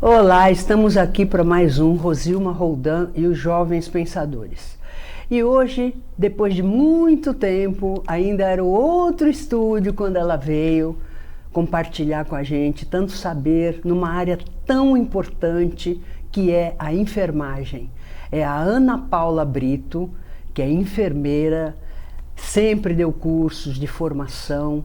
Olá, estamos aqui para mais um Rosilma Roldan e os Jovens Pensadores. E hoje, depois de muito tempo, ainda era o outro estúdio quando ela veio compartilhar com a gente tanto saber numa área tão importante que é a enfermagem. É a Ana Paula Brito, que é enfermeira, sempre deu cursos de formação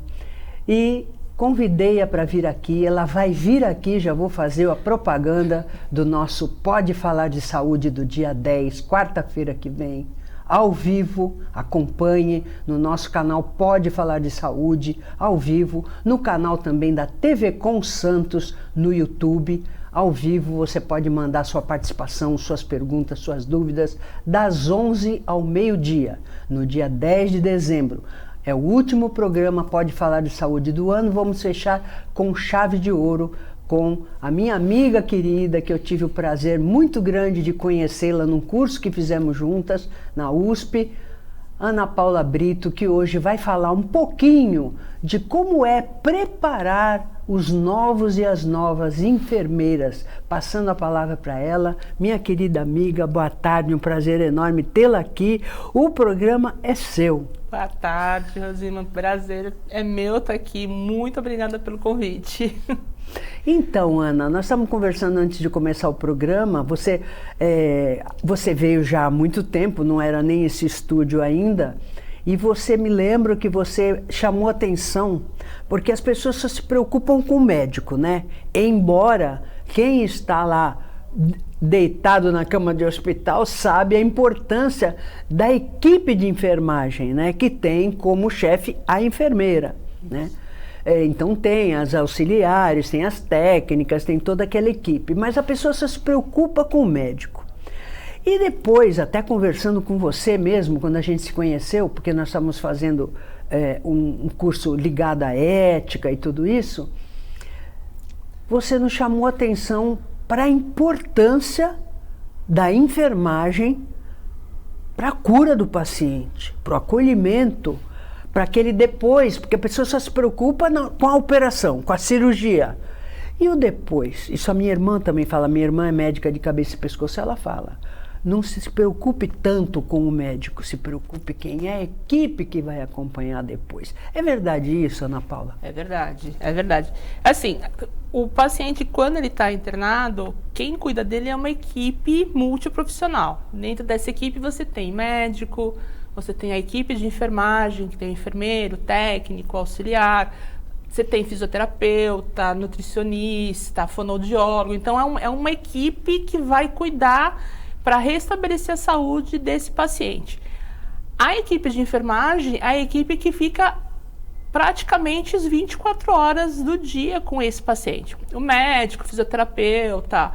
e convidei-a para vir aqui. Ela vai vir aqui, já vou fazer a propaganda do nosso Pode Falar de Saúde do dia 10, quarta-feira que vem, ao vivo. Acompanhe no nosso canal Pode Falar de Saúde, ao vivo, no canal também da TV Com Santos, no YouTube. Ao vivo você pode mandar sua participação, suas perguntas, suas dúvidas, das 11 ao meio-dia, no dia 10 de dezembro. É o último programa Pode Falar de Saúde do ano. Vamos fechar com chave de ouro com a minha amiga querida, que eu tive o prazer muito grande de conhecê-la num curso que fizemos juntas na USP, Ana Paula Brito, que hoje vai falar um pouquinho de como é preparar os novos e as novas enfermeiras. Passando a palavra para ela, minha querida amiga, boa tarde, um prazer enorme tê-la aqui. O programa é seu. Boa tarde, Rosina, prazer é meu estar aqui. Muito obrigada pelo convite. Então, Ana, nós estávamos conversando antes de começar o programa. Você veio já há muito tempo, não era nem esse estúdio ainda, e você me lembra que você chamou atenção, porque as pessoas só se preocupam com o médico, né? Embora quem está lá deitado na cama de hospital sabe a importância da equipe de enfermagem, né? Que tem como chefe a enfermeira, né? Então tem as auxiliares, tem as técnicas, tem toda aquela equipe, mas a pessoa só se preocupa com o médico. E depois, até conversando com você mesmo, quando a gente se conheceu, porque nós estávamos fazendo um curso ligado à ética e tudo isso, você nos chamou a atenção para a importância da enfermagem para a cura do paciente, para o acolhimento, para aquele depois, porque a pessoa só se preocupa com a operação, com a cirurgia. E o depois? Isso a minha irmã também fala, minha irmã é médica de cabeça e pescoço, ela fala, não se preocupe tanto com o médico, se preocupe quem é a equipe que vai acompanhar depois. É verdade isso, Ana Paula? É verdade, é verdade. Assim, o paciente, quando ele está internado, quem cuida dele é uma equipe multiprofissional. Dentro dessa equipe você tem médico, você tem a equipe de enfermagem, que tem enfermeiro, técnico, auxiliar, você tem fisioterapeuta, nutricionista, fonoaudiólogo. Então é uma equipe que vai cuidar para restabelecer a saúde desse paciente. A equipe de enfermagem é a equipe que fica praticamente as 24 horas do dia com esse paciente. O médico, o fisioterapeuta,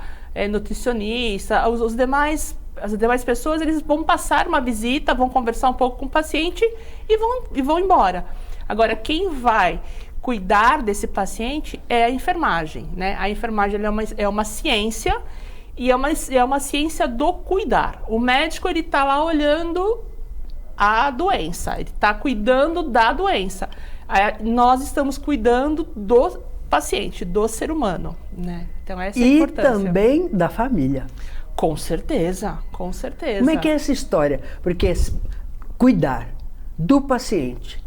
nutricionista, as demais pessoas, eles vão passar uma visita, vão conversar um pouco com o paciente e vão embora. Agora, quem vai cuidar desse paciente é a enfermagem, né? A enfermagem é uma ciência e é uma ciência do cuidar. O médico, ele está lá olhando a doença, ele está cuidando da doença. Nós estamos cuidando do paciente, do ser humano, né? Então essa é a importância. E também da família. Com certeza, com certeza. Como é que é essa história? Porque cuidar do paciente,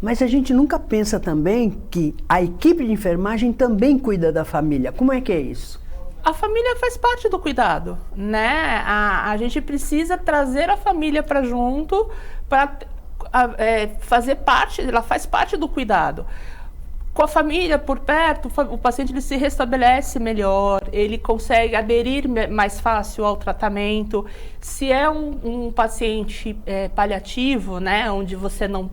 mas a gente nunca pensa também que a equipe de enfermagem também cuida da família. Como é que é isso? A família faz parte do cuidado, né? A gente precisa trazer a família para junto, para fazer parte, ela faz parte do cuidado. Com a família por perto, o paciente ele se restabelece melhor, ele consegue aderir mais fácil ao tratamento. Se é um paciente paliativo, né, onde você não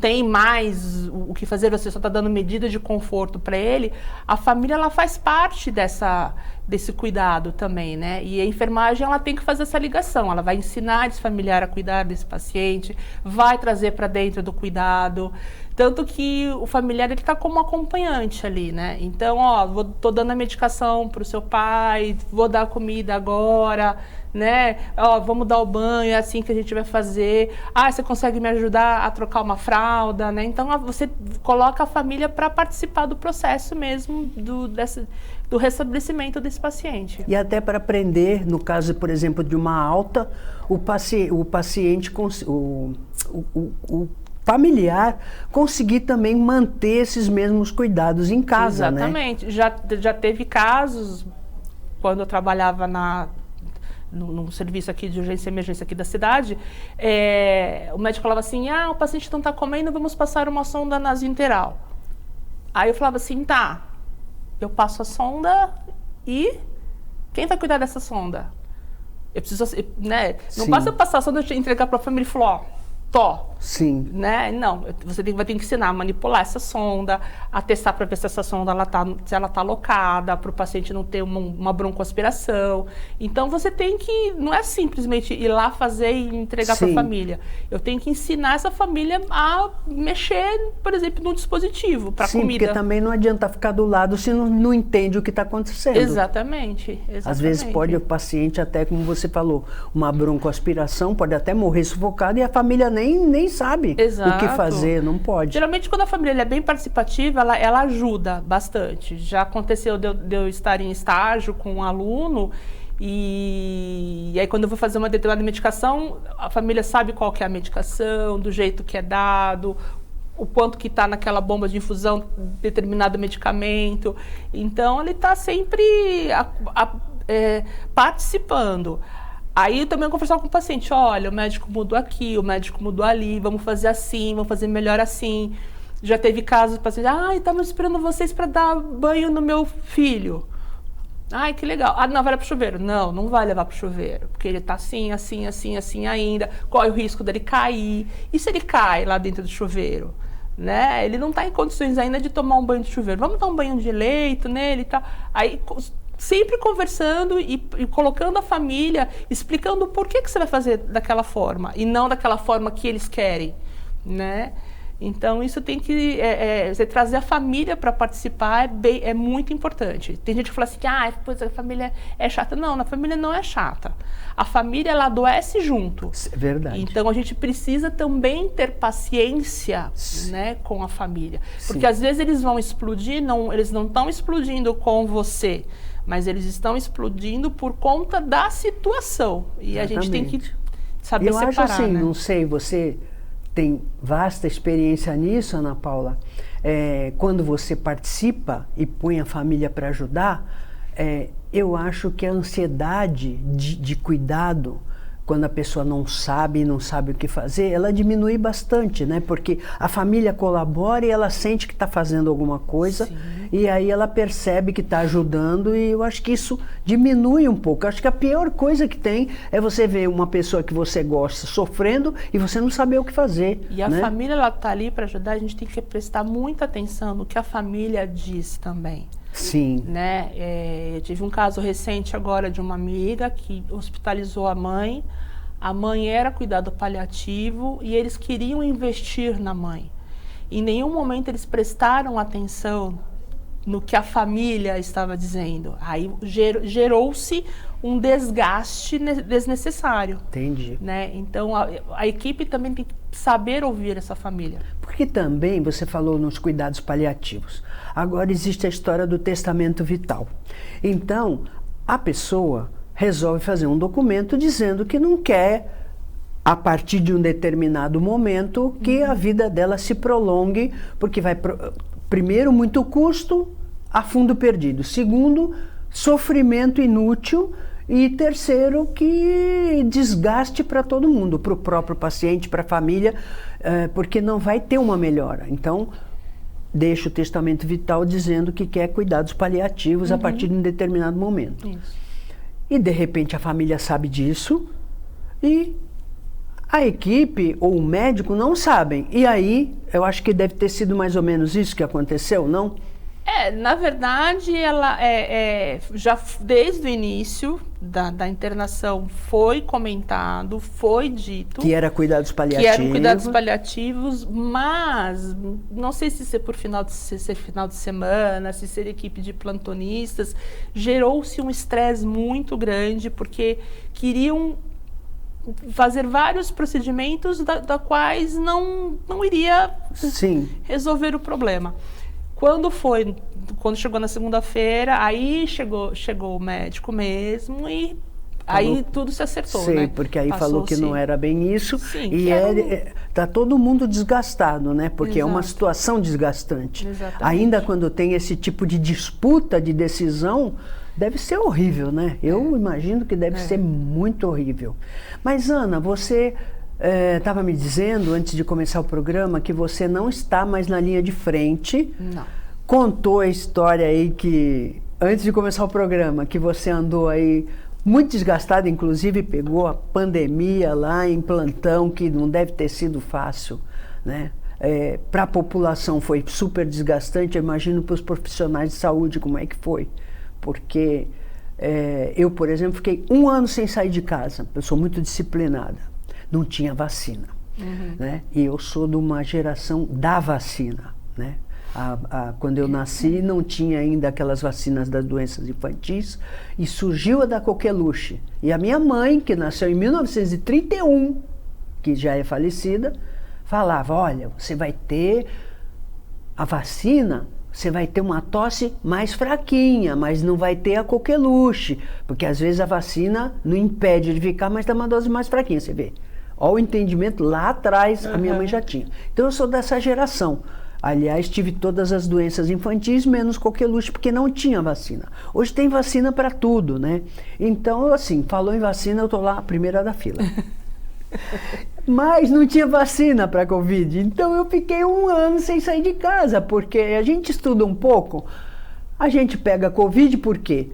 tem mais o que fazer, você só está dando medida de conforto para ele, a família ela faz parte desse cuidado também, né? E a enfermagem ela tem que fazer essa ligação, ela vai ensinar esse familiar a cuidar desse paciente, vai trazer para dentro do cuidado. Tanto que o familiar ele está como acompanhante ali, né? Então, ó, tô dando a medicação para o seu pai, vou dar comida agora, né? Ó, vamos dar o banho, é assim que a gente vai fazer. Ah, você consegue me ajudar a trocar uma fralda, né? Então, você coloca a família para participar do processo mesmo do restabelecimento desse paciente. E até para aprender, no caso, por exemplo, de uma alta, o paciente, o familiar conseguir também manter esses mesmos cuidados em casa, exatamente, né? Já teve casos, quando eu trabalhava no serviço aqui de urgência e emergência aqui da cidade, o médico falava assim, o paciente não está comendo, vamos passar uma sonda nasointeral. Aí eu falava assim, tá, eu passo a sonda e quem vai cuidar dessa sonda? Eu preciso, né? Não basta eu passar a sonda e entregar para a família e falar, sim, né? Não, você vai ter que ensinar a manipular essa sonda, a testar para ver se essa sonda se ela tá alocada, para o paciente não ter uma broncoaspiração. Então você tem que, não é simplesmente ir lá fazer e entregar para a família. Eu tenho que ensinar essa família a mexer, por exemplo, no dispositivo para comida. Sim, porque também não adianta ficar do lado se não entende o que está acontecendo. Exatamente. Às vezes pode o paciente até, como você falou, uma broncoaspiração, pode até morrer sufocado e a família nem sabe o que fazer, não pode. Geralmente, quando a família é bem participativa, ela ajuda bastante. Já aconteceu de eu estar em estágio com um aluno e aí quando eu vou fazer uma determinada medicação, a família sabe qual que é a medicação, do jeito que é dado, o quanto que está naquela bomba de infusão determinado medicamento. Então, ele está sempre participando. Aí eu também conversava com o paciente, olha, o médico mudou aqui, o médico mudou ali, vamos fazer assim, vamos fazer melhor assim. Já teve casos do paciente, estamos esperando vocês para dar banho no meu filho. Ai, que legal. Não, vai levar para o chuveiro. Não vai levar para o chuveiro, porque ele está assim, assim, assim, assim ainda. Corre o risco dele cair. E se ele cai lá dentro do chuveiro? Né? Ele não está em condições ainda de tomar um banho de chuveiro. Vamos dar um banho de leito nele e tal. Aí, sempre conversando e colocando a família, explicando por que você vai fazer daquela forma e não daquela forma que eles querem, né? Então, isso tem que... você trazer a família para participar é muito importante. Tem gente que fala assim, pois a família é chata. Não, a família não é chata. A família, ela adoece junto. É verdade. Então, a gente precisa também ter paciência, né, com a família. Porque, às vezes, eles vão explodir, eles não estão explodindo com você, mas eles estão explodindo por conta da situação. E exatamente. A gente tem que saber separar, eu acho assim, né? Não sei, você tem vasta experiência nisso, Ana Paula. Quando você participa e põe a família para ajudar, eu acho que a ansiedade de cuidado, quando a pessoa não sabe o que fazer, ela diminui bastante, né? Porque a família colabora e ela sente que está fazendo alguma coisa. Sim. E aí ela percebe que está ajudando e eu acho que isso diminui um pouco. Eu acho que a pior coisa que tem é você ver uma pessoa que você gosta sofrendo e você não saber o que fazer. E a família, ela está ali para ajudar, a gente tem que prestar muita atenção no que a família diz também. Sim. Né? Eu tive um caso recente agora de uma amiga que hospitalizou a mãe. A mãe era cuidado paliativo e eles queriam investir na mãe. Em nenhum momento eles prestaram atenção no que a família estava dizendo. Aí gerou-se um desgaste desnecessário. Entendi. Né? Então a equipe também tem que saber ouvir essa família. Porque também você falou nos cuidados paliativos. Agora existe a história do testamento vital. Então, a pessoa resolve fazer um documento dizendo que não quer, a partir de um determinado momento, que a vida dela se prolongue, porque vai, primeiro, muito custo a fundo perdido. Segundo, sofrimento inútil. E terceiro, que desgaste para todo mundo, para o próprio paciente, para a família, porque não vai ter uma melhora. Então, deixa o testamento vital dizendo que quer cuidados paliativos a partir de um determinado momento. Isso. E, de repente, a família sabe disso e a equipe ou o médico não sabem. E aí, eu acho que deve ter sido mais ou menos isso que aconteceu, não? Na verdade, ela já desde o início da internação foi comentado, foi dito que era cuidados paliativos. Que eram cuidados paliativos, mas não sei se ser por final de semana, se ser equipe de plantonistas, gerou-se um estresse muito grande, porque queriam fazer vários procedimentos da quais não iria resolver o problema. Quando chegou na segunda-feira, aí chegou o médico mesmo e aí tudo se acertou, né? Porque aí falou que não era bem isso. Sim, e tá todo mundo desgastado, né? Porque Exato. É uma situação desgastante. Exatamente. Ainda quando tem esse tipo de disputa de decisão, deve ser horrível, né? Eu imagino que deve ser muito horrível. Mas, Ana, você estava me dizendo, antes de começar o programa, que você não está mais na linha de frente. Não. Contou a história aí que, antes de começar o programa, que você andou aí muito desgastada, inclusive pegou a pandemia lá em plantão, que não deve ter sido fácil, né? Para a população foi super desgastante, eu imagino para os profissionais de saúde como é que foi. Porque eu, por exemplo, fiquei 1 ano sem sair de casa, eu sou muito disciplinada. Não tinha vacina, né? E eu sou de uma geração da vacina, né? Quando eu nasci não tinha ainda aquelas vacinas das doenças infantis e surgiu a da coqueluche. E a minha mãe, que nasceu em 1931, que já é falecida, falava, olha, você vai ter a vacina, você vai ter uma tosse mais fraquinha, mas não vai ter a coqueluche, porque às vezes a vacina não impede de ficar, mas dá uma dose mais fraquinha, você vê. Olha o entendimento, lá atrás a minha mãe já tinha. Então eu sou dessa geração. Aliás, tive todas as doenças infantis, menos coqueluche, porque não tinha vacina. Hoje tem vacina para tudo, né? Então, assim, falou em vacina, eu estou lá, a primeira da fila. Mas não tinha vacina para Covid, então eu fiquei 1 ano sem sair de casa, porque a gente estuda um pouco, a gente pega Covid por quê?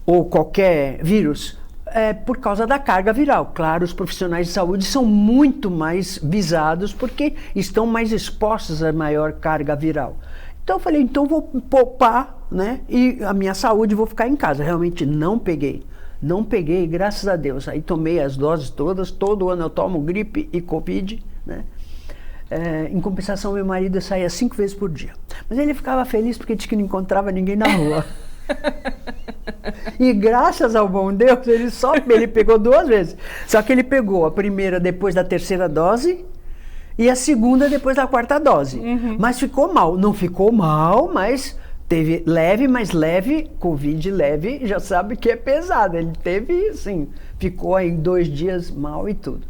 Ou qualquer vírus, por causa da carga viral. Claro, os profissionais de saúde são muito mais visados porque estão mais expostos à maior carga viral. Então eu falei, então vou poupar, né? E a minha saúde vou ficar em casa. Realmente não peguei. Não peguei, graças a Deus. Aí tomei as doses todas, todo ano eu tomo gripe e Covid, né? Em compensação, meu marido saía 5 vezes por dia. Mas ele ficava feliz porque disse que não encontrava ninguém na rua. E graças ao bom Deus, ele pegou 2 vezes. Só que ele pegou a primeira depois da 3ª dose e a segunda depois da 4ª dose. Mas ficou mal. Não ficou mal, mas teve leve, mas leve, Covid leve, já sabe que é pesado. Ele teve, assim, ficou aí 2 dias mal e tudo.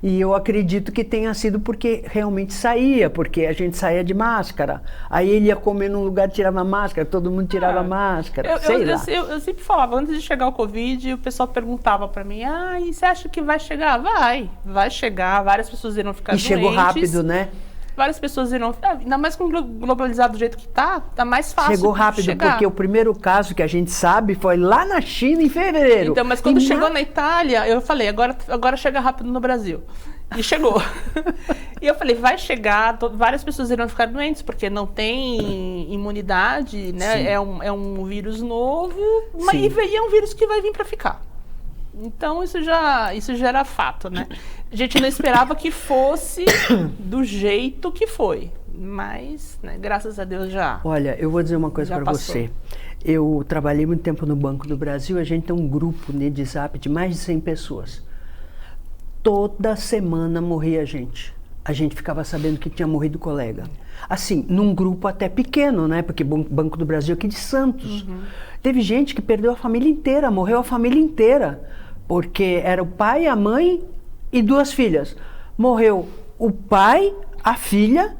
E eu acredito que tenha sido porque realmente saía, porque a gente saía de máscara. Aí ele ia comer num lugar, tirava máscara, todo mundo tirava máscara, sei lá. Eu sempre falava, antes de chegar o Covid, o pessoal perguntava pra mim, e você acha que vai chegar? Vai chegar, várias pessoas irão ficar doentes. E chegou rápido, né? Várias pessoas irão... Ainda mais com globalizado do jeito que tá mais fácil. Chegou rápido, chegar. Porque o primeiro caso que a gente sabe foi lá na China, em fevereiro. Então, mas quando chegou na Itália, eu falei, agora chega rápido no Brasil. E chegou. E eu falei, vai chegar, várias pessoas irão ficar doentes, porque não tem imunidade, né? É um vírus novo, mas é um vírus que vai vir para ficar. Então isso já era fato, né? A gente não esperava que fosse do jeito que foi, mas, né, graças a Deus já. Olha, eu vou dizer uma coisa para você. Eu trabalhei muito tempo no Banco do Brasil, a gente tem um grupo, né, de Zap de mais de 100 pessoas. Toda semana morria gente. A gente ficava sabendo que tinha morrido colega. Assim, num grupo até pequeno, né? Porque Banco do Brasil aqui de Santos. Teve gente que perdeu a família inteira, morreu a família inteira. Porque era o pai, a mãe e 2 filhas. Morreu o pai, a filha,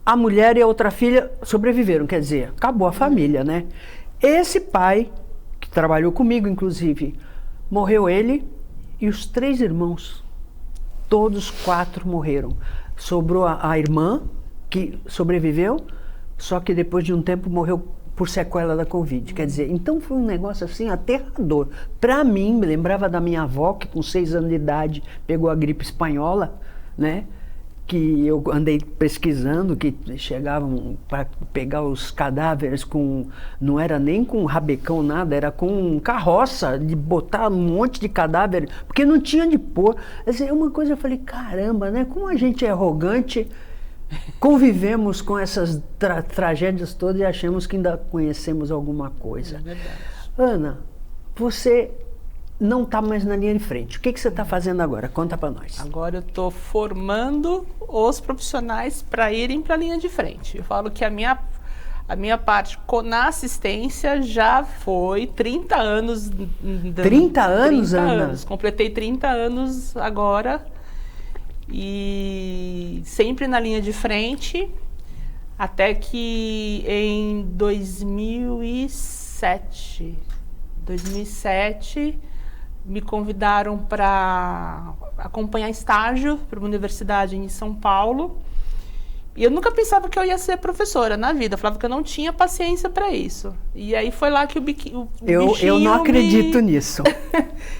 a mulher e a outra filha sobreviveram. Quer dizer, acabou a família, né? Esse pai, que trabalhou comigo, inclusive, morreu ele e os 3 irmãos. Todos 4 morreram. Sobrou a irmã, que sobreviveu, só que depois de um tempo morreu por sequela da Covid. Quer dizer, então foi um negócio assim aterrador. Para mim, me lembrava da minha avó, que com 6 anos de idade pegou a gripe espanhola, né? que eu andei pesquisando, que chegavam para pegar os cadáveres com, não era nem com rabecão, nada, era com carroça, de botar um monte de cadáver, porque não tinha de pôr. Assim, uma coisa eu falei, caramba, né? Como a gente é arrogante, convivemos com essas tragédias todas e achamos que ainda conhecemos alguma coisa. É verdade. Ana, você não está mais na linha de frente. O que você está fazendo agora? Conta para nós. Agora eu estou formando os profissionais para irem para a linha de frente. Eu falo que a minha parte na assistência já foi 30 anos. 30 anos, 30 Ana? anos. Completei 30 anos agora. E sempre na linha de frente, até que em 2007 me convidaram para acompanhar estágio para uma universidade em São Paulo. E eu nunca pensava que eu ia ser professora na vida. Eu falava que eu não tinha paciência para isso. E aí foi lá que o bichinho... Eu não acredito nisso.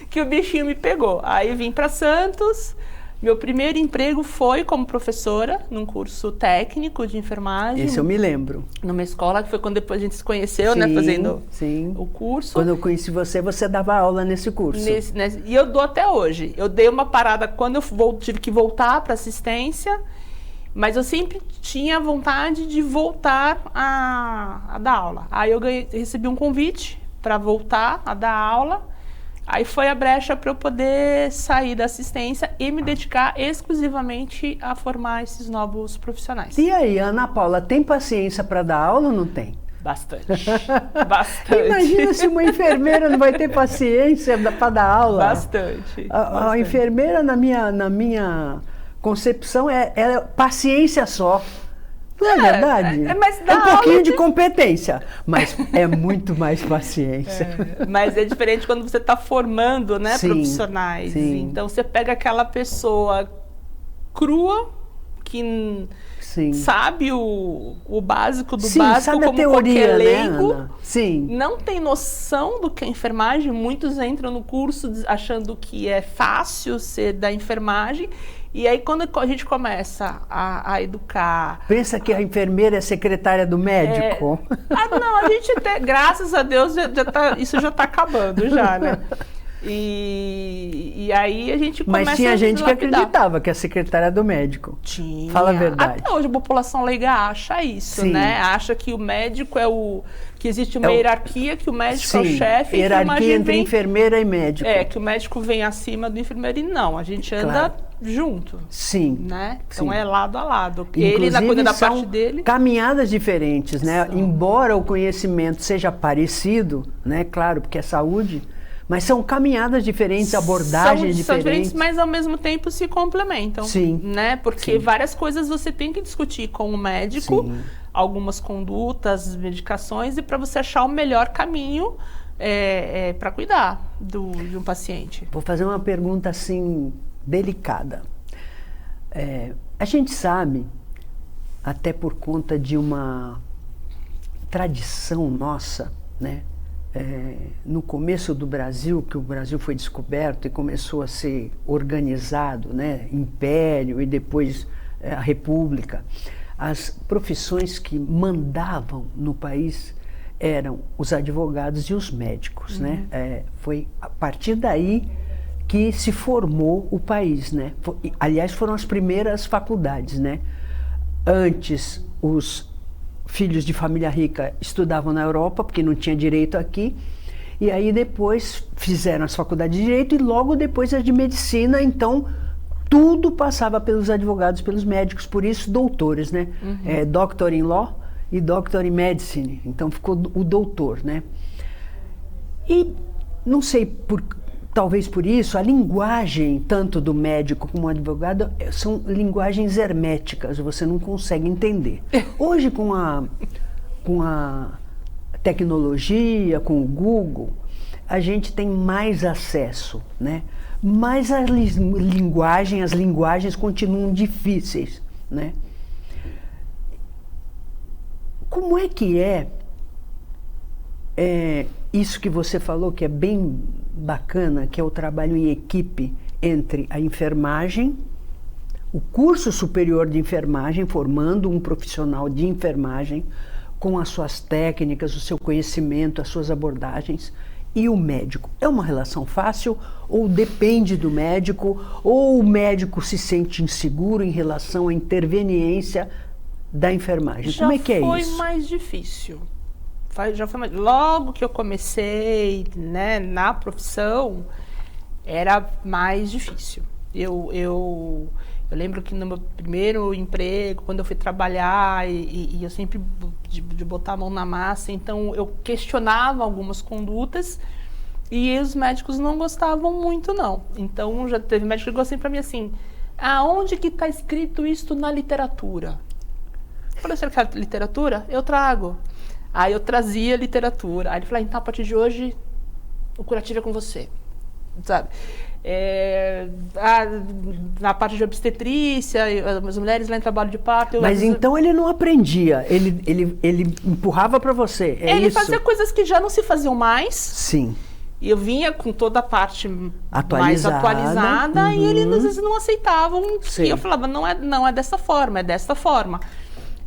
que o bichinho me pegou. Aí eu vim para Santos. Meu primeiro emprego foi como professora num curso técnico de enfermagem. Esse eu me lembro. Numa escola, que foi quando depois a gente se conheceu, Sim, né? Fazendo sim. o curso. Quando eu conheci você, você dava aula nesse curso. E eu dou até hoje. Eu dei uma parada quando eu tive que voltar para assistência, mas eu sempre tinha vontade de voltar a dar aula. Aí eu recebi um convite para voltar a dar aula. Aí foi a brecha para eu poder sair da assistência e me dedicar exclusivamente a formar esses novos profissionais. E aí, Ana Paula, tem paciência para dar aula ou não tem? Bastante. Bastante. Imagina se uma enfermeira não vai ter paciência para dar aula. Bastante. A enfermeira, na minha concepção, é paciência só. Não é verdade? Mas é um pouquinho de competência, mas é muito mais paciência. Mas é diferente quando você está formando, né, Sim, profissionais. sim. Então você pega aquela pessoa crua que Sim. sabe o básico do Sim, básico, sabe como a teoria, qualquer né, leigo, Ana? Sim. não tem noção do que é enfermagem. Muitos entram no curso achando que é fácil ser da enfermagem. E aí, quando a gente começa a educar... Pensa que a enfermeira é secretária do médico? Não, a gente até, graças a Deus, isso já está acabando, já, né? E aí a gente começa a Mas tinha gente que lapidar. acreditava que é secretária do médico. Tinha. Fala a verdade. Até hoje a população leiga acha isso, Sim. né? Acha que o médico que existe uma hierarquia, que o médico é o chefe. Hierarquia entre enfermeira e médico. Que o médico vem acima do enfermeiro e não. A gente anda junto. Sim. Né? Então Sim. é lado a lado. Inclusive, ele na coisa da são parte dele. Caminhadas diferentes, né? São. Embora o conhecimento seja parecido, né? Claro, porque é saúde, mas são caminhadas diferentes, abordagens São diferentes. diferentes, mas ao mesmo tempo se complementam. Sim. Né? Porque Sim. várias coisas você tem que discutir com o médico, Sim. algumas condutas, medicações, e para você achar o melhor caminho para cuidar de um paciente. Vou fazer uma pergunta assim delicada. A gente sabe, até por conta de uma tradição nossa, né? No começo do Brasil, que o Brasil foi descoberto e começou a ser organizado, né? Império e depois a República, as profissões que mandavam no país eram os advogados e os médicos, né? Foi a partir daí que se formou o país, né? Aliás, foram as primeiras faculdades, né? Antes, os filhos de família rica estudavam na Europa, porque não tinha direito aqui, e aí depois fizeram as faculdades de direito e logo depois as de medicina, então tudo passava pelos advogados, pelos médicos, por isso doutores, né? Doctor in Law e Doctor in Medicine, então ficou o doutor, né? E não sei, talvez por isso, a linguagem, tanto do médico como do advogado, são linguagens herméticas, você não consegue entender. Hoje, com a tecnologia, com o Google, a gente tem mais acesso, né? Mas as linguagens continuam difíceis, né? Como é que isso que você falou, que é bem bacana, que é o trabalho em equipe entre a enfermagem, o curso superior de enfermagem, formando um profissional de enfermagem com as suas técnicas, o seu conhecimento, as suas abordagens, e o médico. É uma relação fácil ou depende do médico, ou o médico se sente inseguro em relação à interveniência da enfermagem? Como é que é isso? Já foi mais difícil. Logo que eu comecei, né, na profissão, era mais difícil. Eu lembro que no meu primeiro emprego, quando eu fui trabalhar, e eu sempre de botar a mão na massa, então eu questionava algumas condutas e os médicos não gostavam muito, não. Então já teve médico que falou assim para mim assim, aonde que está escrito isso na literatura? Eu falei, você quer literatura? Eu trago. Aí eu trazia literatura. Aí ele falou, então a partir de hoje o curativo é com você, sabe? Na parte de obstetrícia, as mulheres lá em trabalho de parto... Mas então ele não aprendia, ele empurrava para você, ele isso? fazia coisas que já não se faziam mais. Sim. E eu vinha com toda a parte mais atualizada e eles às vezes não aceitavam. Sim. E eu falava, não é dessa forma, é dessa forma.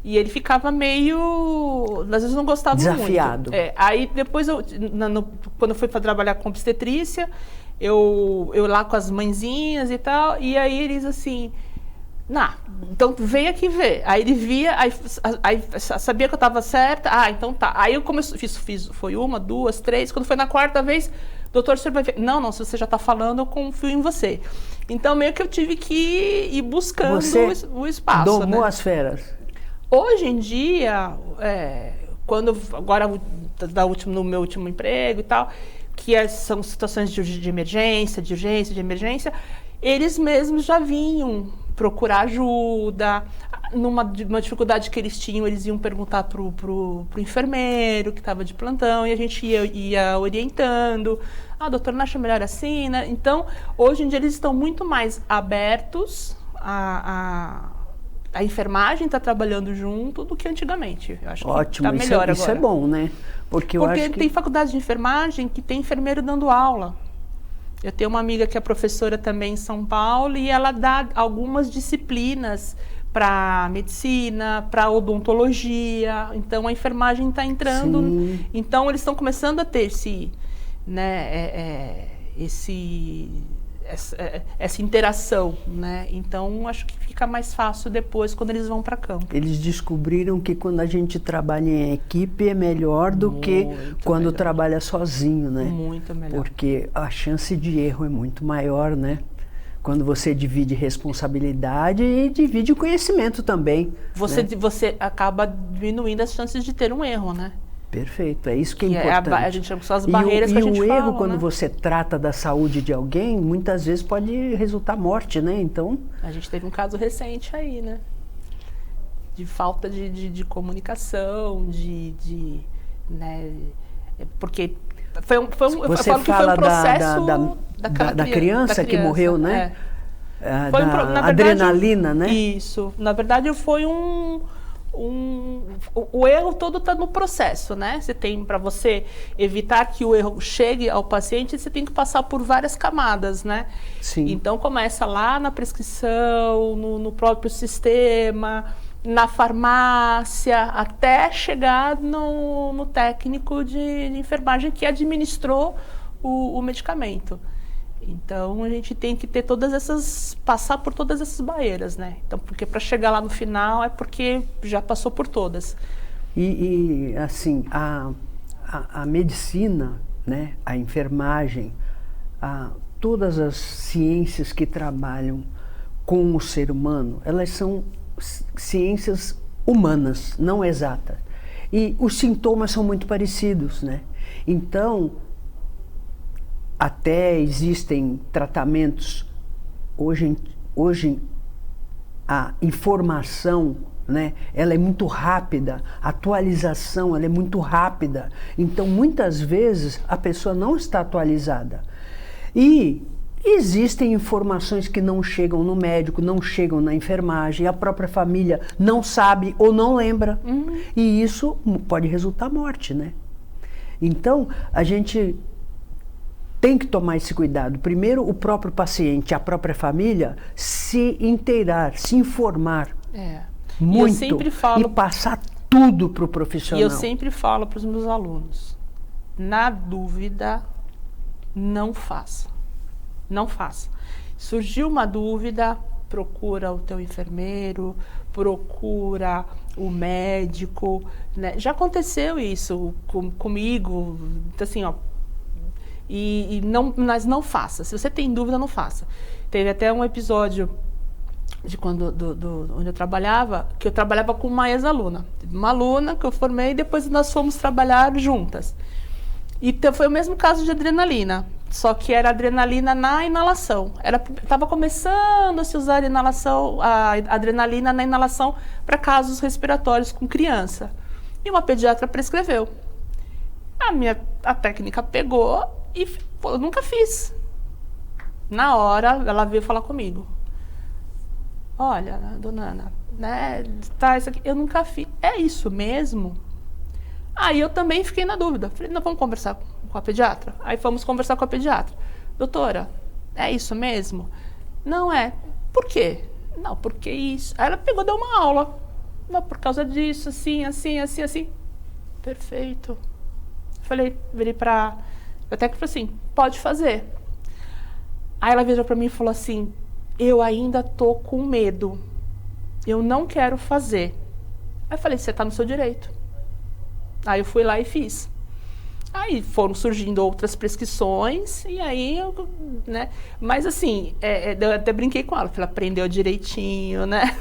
E ele ficava meio... Às vezes não gostava desafiado. muito. Aí depois, quando eu fui para trabalhar com obstetrícia, eu lá com as mãezinhas e tal, e aí eles assim... então vem aqui ver. Aí ele via, aí sabia que eu estava certa. Então tá. Aí eu fiz foi 1, 2, 3. Quando foi na 4ª vez, doutor, você vai ver. Não, se você já está falando, eu confio em você. Então meio que eu tive que ir buscando o espaço. Domou, né? As feras. Hoje em dia, agora no meu último emprego e tal, que são situações de emergência, de urgência, de emergência, eles mesmos já vinham procurar ajuda. Numa dificuldade que eles tinham, eles iam perguntar pro enfermeiro que estava de plantão, e a gente ia orientando. Doutor, não acha melhor assim, né? Então, hoje em dia eles estão muito mais abertos a enfermagem está trabalhando junto do que antigamente. Eu acho ótimo, que está melhor isso agora. É bom, né? Porque eu acho que tem faculdade de enfermagem que tem enfermeiro dando aula. Eu tenho uma amiga que é professora também em São Paulo e ela dá algumas disciplinas para medicina, para odontologia. Então a enfermagem está entrando. Sim. Então eles estão começando a ter essa interação, né? Então acho que fica mais fácil depois quando eles vão para campo. Eles descobriram que quando a gente trabalha em equipe é melhor do que quando trabalha sozinho, né? Muito melhor. Porque a chance de erro é muito maior, né? Quando você divide responsabilidade e divide conhecimento também. Você acaba diminuindo as chances de ter um erro, né? Perfeito, é isso que é importante. A gente chama só as barreiras que a gente fala. E o erro, quando você trata da saúde de alguém, muitas vezes pode resultar morte, né? Então... A gente teve um caso recente aí, né? De falta de comunicação, né? Porque você fala da criança que morreu, né? Da adrenalina, né? Isso. Na verdade, foi o erro todo está no processo, né? Você tem, para você evitar que o erro chegue ao paciente, você tem que passar por várias camadas, né? Sim. Então começa lá na prescrição, no próprio sistema, na farmácia, até chegar no técnico de enfermagem que administrou o medicamento. Então a gente tem que ter passar por todas essas barreiras, né? Então, porque para chegar lá no final é porque já passou por todas. E assim, a medicina, né? A enfermagem, todas as ciências que trabalham com o ser humano, elas são ciências humanas, não exatas. E os sintomas são muito parecidos, né? Então, até existem tratamentos, hoje a informação, né, ela é muito rápida, a atualização ela é muito rápida, então muitas vezes a pessoa não está atualizada. E existem informações que não chegam no médico, não chegam na enfermagem, a própria família não sabe ou não lembra, e isso pode resultar morte, né? Então, a gente tem que tomar esse cuidado. Primeiro, o próprio paciente, a própria família, se inteirar, se informar muito eu sempre falo, e passar tudo para o profissional. E eu sempre falo para os meus alunos, na dúvida, não faça. Não faça. Surgiu uma dúvida, procura o teu enfermeiro, procura o médico, né? Já aconteceu isso comigo, assim, ó, mas não faça. Se você tem dúvida, não faça. Teve até um episódio de onde eu trabalhava, que eu trabalhava com uma ex-aluna. Uma aluna que eu formei e depois nós fomos trabalhar juntas. E foi o mesmo caso de adrenalina, só que era adrenalina na inalação. Estava começando a se usar a adrenalina na inalação para casos respiratórios com criança. E uma pediatra prescreveu. A técnica pegou e falou, nunca fiz. Na hora, ela veio falar comigo. Olha, dona Ana, né, tá isso aqui, eu nunca fiz. É isso mesmo? Aí eu também fiquei na dúvida. Falei, não, vamos conversar com a pediatra? Aí fomos conversar com a pediatra. Doutora, é isso mesmo? Não é. Por quê? Não, porque isso. Aí ela pegou, deu uma aula. Não, por causa disso, assim, assim, assim, assim. Perfeito. Falei, virei pra... Até que falei assim, pode fazer. Aí ela virou pra mim e falou assim, eu ainda tô com medo. Eu não quero fazer. Aí eu falei, você tá no seu direito. Aí eu fui lá e fiz. Aí foram surgindo outras prescrições, e aí, né? Mas assim, eu até brinquei com ela, falei, aprendeu direitinho, né?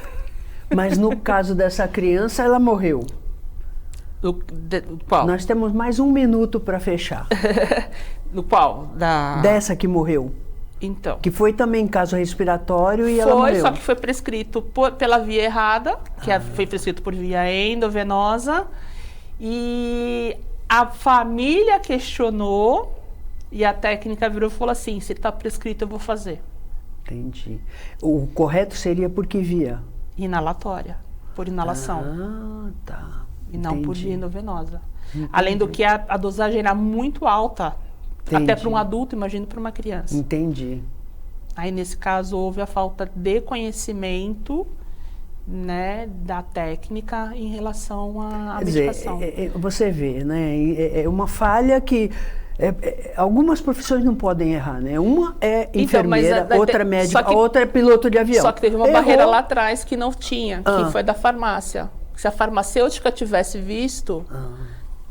Mas no caso dessa criança, ela morreu. Qual? Nós temos mais 1 minuto para fechar. No qual? Dessa que morreu. Então. Que foi também caso respiratório e ela morreu. Foi, só que foi prescrito pela via errada, que foi prescrito por via endovenosa. E a família questionou e a técnica virou e falou assim, se está prescrito eu vou fazer. Entendi. O correto seria por que via? Inalatória, por inalação. Ah, tá. E não por via endovenosa. Entendi. Além do que a dosagem era muito alta, Entendi. até para um adulto, imagina para uma criança. Entendi. Aí nesse caso houve a falta de conhecimento, né, da técnica em relação à medicação. Você vê, né? É uma falha que algumas profissões não podem errar, né? Uma é enfermeira, então, outra médica, a outra é piloto de avião. Só que teve uma barreira lá atrás que não tinha, que foi da farmácia. Se a farmacêutica tivesse visto,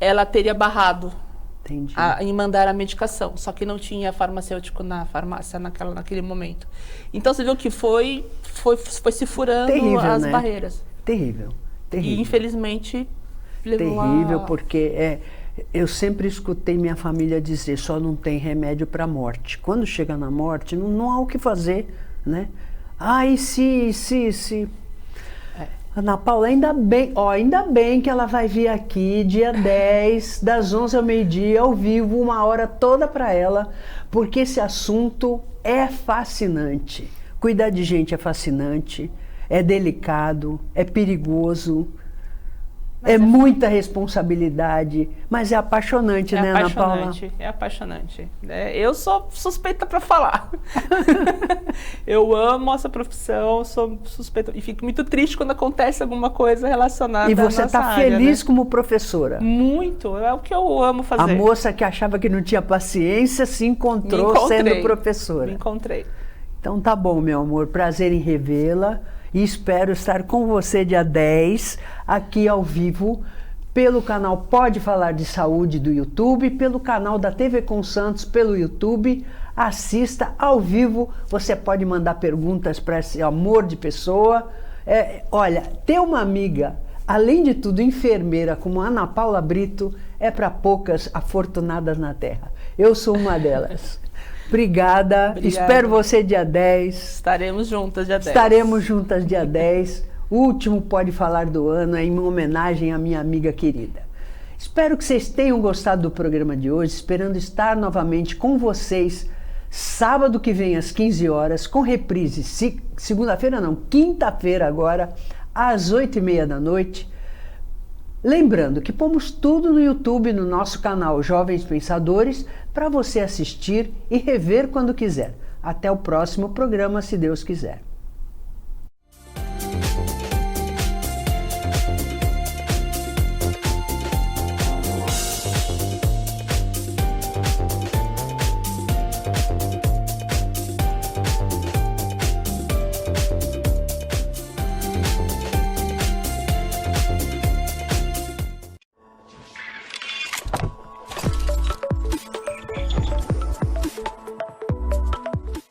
ela teria barrado em mandar a medicação. Só que não tinha farmacêutico na farmácia naquele momento. Então você viu que foi se furando as barreiras. Terrível, terrível. E infelizmente levou terrível, porque eu sempre escutei minha família dizer, só não tem remédio para a morte. Quando chega na morte, não há o que fazer, né? E se... Ana Paula, ainda bem que ela vai vir aqui dia 10, das 11 ao meio-dia, ao vivo, 1 hora toda para ela, porque esse assunto é fascinante. Cuidar de gente é fascinante, é delicado, é perigoso, é muita responsabilidade, mas é apaixonante, né, Ana Paula? É apaixonante. Eu sou suspeita para falar. Eu amo essa profissão, sou suspeita. E fico muito triste quando acontece alguma coisa relacionada à nossa área. E você está feliz, né, como professora? Muito, é o que eu amo fazer. A moça que achava que não tinha paciência se encontrou sendo professora. Me encontrei. Então tá bom, meu amor, prazer em revê-la. E espero estar com você dia 10, aqui ao vivo, pelo canal Pode Falar de Saúde do YouTube, pelo canal da TV Com Santos, pelo YouTube. Assista ao vivo, você pode mandar perguntas para esse amor de pessoa. Olha, ter uma amiga, além de tudo enfermeira, como a Ana Paula Brito, é para poucas afortunadas na Terra. Eu sou uma delas. Obrigada, espero você dia 10. Estaremos juntas dia 10. Estaremos juntas dia 10. O último Pode Falar do ano é em homenagem à minha amiga querida. Espero que vocês tenham gostado do programa de hoje, esperando estar novamente com vocês sábado que vem às 15 horas, com reprise segunda-feira não, quinta-feira agora, às 8h30 da noite. Lembrando que pomos tudo no YouTube, no nosso canal Jovens Pensadores, para você assistir e rever quando quiser. Até o próximo programa, se Deus quiser.